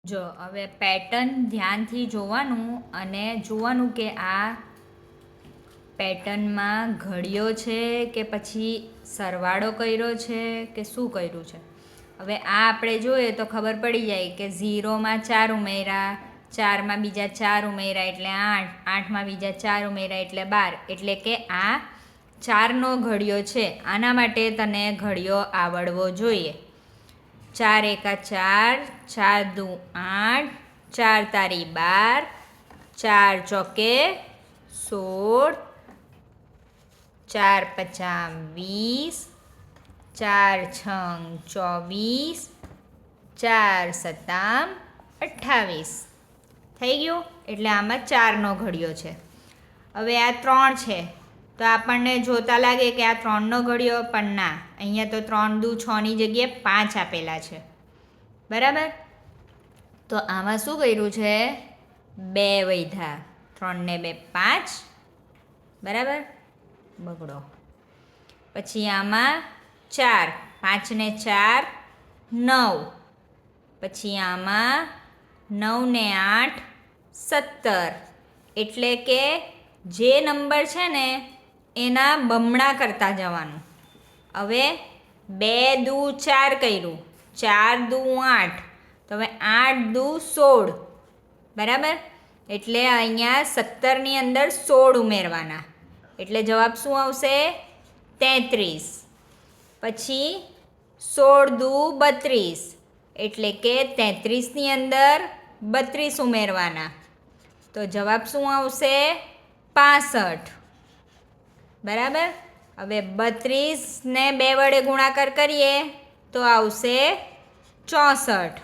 જો હવે પેટર્ન ધ્યાનથી જોવાનું અને જોવાનું કે આ પેટર્નમાં ઘડિયો છે કે પછી સરવાળો કર્યો છે કે શું કર્યું છે. હવે આ આપણે જોઈએ તો ખબર પડી જાય કે 0માં 4 ઉમેર્યા, 4માં બીજા 4 ઉમેર્યા એટલે 8, 8માં બીજા 4 ઉમેર્યા એટલે 12, એટલે કે આ 4નો ઘડિયો છે. આના માટે તને ઘડિયો આવડવો જોઈએ. 4 એકા 4, 4 દુ 8, 4 તારી 12, 4 ચોકે 16, 4 પચામ 20, 4 છંગ 24, 4 સત્તામ 28. થઈ ગયું? એટલે આમાં 4નો ઘડિયો છે. હવે આ 3 છે તો આપણને જોતા લાગે કે આ 3નો ઘડિયો, પણ ના, અહીંયા તો 3 દુ 6ની જગ્યાએ 5 આપેલા છે. બરાબર? તો આમાં શું કર્યું છે? 2 વધ્યા. 3 ને 2 5. બરાબર? બગડો. પછી આમાં 4, 5 ને 4 9. પછી આમાં 9 ને 8 17. એટલે કે જે નંબર છે ને એના બમણા કરતા જવાનું. હવે 2 દુ 4 કર્યું, 4 દુ 8, તો હવે 8 દુ 16. બરાબર? એટલે અહીંયા 17ની અંદર 16 ઉમેરવાના. એટલે જવાબ શું આવશે? 33. પછી 16 દુ 32, એટલે કે 33ની અંદર 32 ઉમેરવાના. તો જવાબ શું આવશે? 65. બરાબર? હવે 32ને 2 વડે ગુણાકાર કરીએ તો આવશે 64.